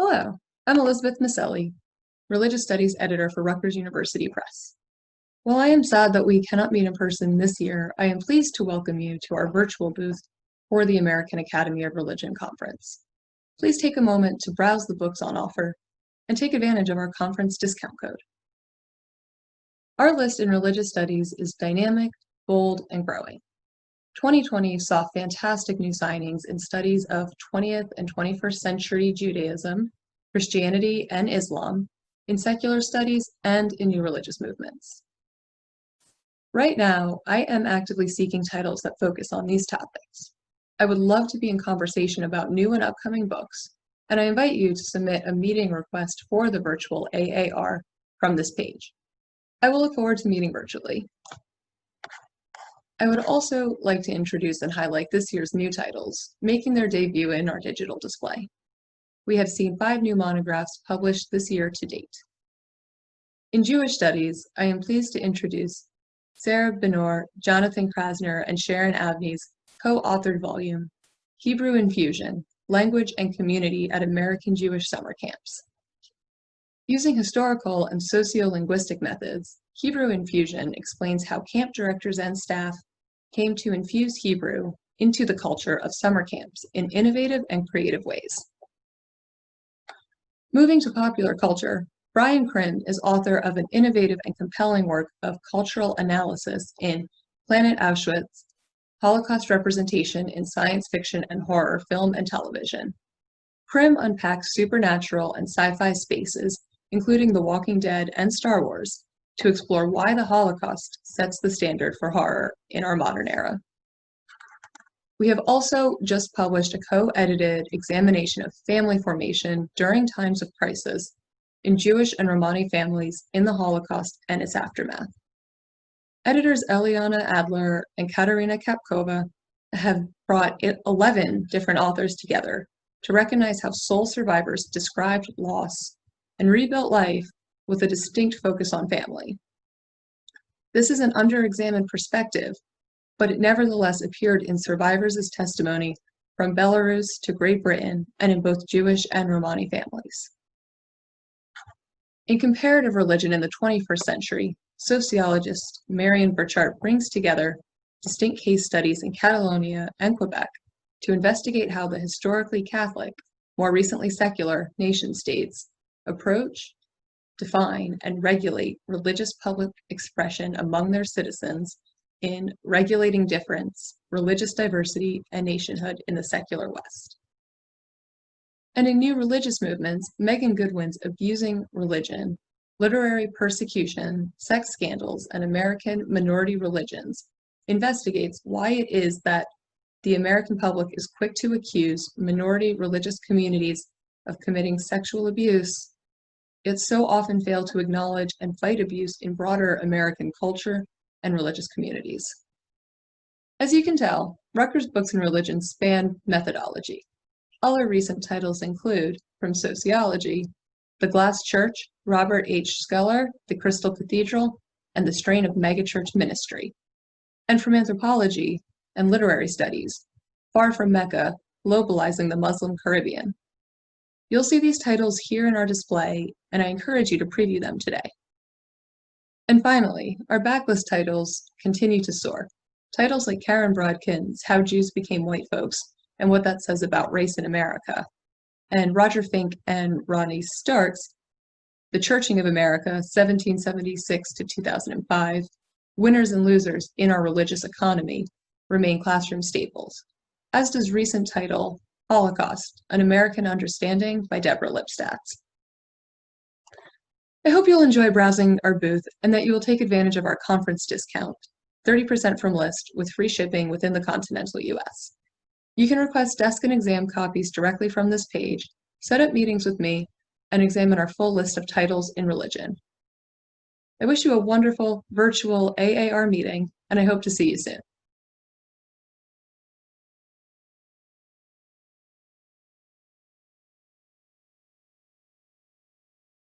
Hello, I'm Elizabeth Maselli, Religious Studies Editor for Rutgers University Press. While I am sad that we cannot meet in person this year, I am pleased to welcome you to our virtual booth for the American Academy of Religion Conference. Please take a moment to browse the books on offer and take advantage of our conference discount code. Our list in Religious Studies is dynamic, bold, and growing. 2020 saw fantastic new signings in studies of 20th and 21st century Judaism, Christianity, and Islam, in secular studies, and in new religious movements. Right now, I am actively seeking titles that focus on these topics. I would love to be in conversation about new and upcoming books, and I invite you to submit a meeting request for the virtual AAR from this page. I will look forward to meeting virtually. I would also like to introduce and highlight this year's new titles, making their debut in our digital display. We have seen 5 new monographs published this year to date. In Jewish Studies, I am pleased to introduce Sarah Benor, Jonathan Krasner, and Sharon Abney's co-authored volume, Hebrew Infusion, Language and Community at American Jewish Summer Camps. Using historical and sociolinguistic methods, Hebrew Infusion explains how camp directors and staff came to infuse Hebrew into the culture of summer camps in innovative and creative ways. Moving to popular culture, Brian Krim is author of an innovative and compelling work of cultural analysis in Planet Auschwitz, Holocaust Representation in Science Fiction and Horror, Film and Television. Krim unpacks supernatural and sci-fi spaces, including The Walking Dead and Star Wars, to explore why the Holocaust sets the standard for horror in our modern era. We have also just published a co-edited examination of family formation during times of crisis in Jewish and Romani families in the Holocaust and its aftermath. Editors Eliana Adler and Katerina Kapkova have brought 11 different authors together to recognize how soul survivors described loss and rebuilt life with a distinct focus on family. This is an under-examined perspective, but it nevertheless appeared in survivors' testimony from Belarus to Great Britain and in both Jewish and Romani families. In comparative religion in the 21st century, sociologist Marion Burchart brings together distinct case studies in Catalonia and Quebec to investigate how the historically Catholic, more recently secular, nation-states approach, define, and regulate religious public expression among their citizens in regulating difference, religious diversity, and nationhood in the secular West. And in new religious movements, Megan Goodwin's Abusing Religion, Literary Persecution, Sex Scandals, and American Minority Religions investigates why it is that the American public is quick to accuse minority religious communities of committing sexual abuse, yet so often fail to acknowledge and fight abuse in broader American culture and religious communities. As you can tell, Rutgers Books and Religion span methodology. Other recent titles include, from sociology, The Glass Church, Robert H. Skeller, The Crystal Cathedral, and the Strain of Megachurch Ministry. And from anthropology and literary studies, Far from Mecca, Globalizing the Muslim Caribbean. You'll see these titles here in our display, and I encourage you to preview them today. And finally, our backlist titles continue to soar. Titles like Karen Brodkin's How Jews Became White Folks and What That Says About Race in America, and Roger Fink and Rodney Stark's The Churching of America, 1776 to 2005, Winners and Losers in Our Religious Economy remain classroom staples, as does recent title Holocaust, An American Understanding by Deborah Lipstadt. I hope you'll enjoy browsing our booth and that you will take advantage of our conference discount, 30% from list with free shipping within the continental US. You can request desk and exam copies directly from this page, set up meetings with me, and examine our full list of titles in religion. I wish you a wonderful virtual AAR meeting, and I hope to see you soon.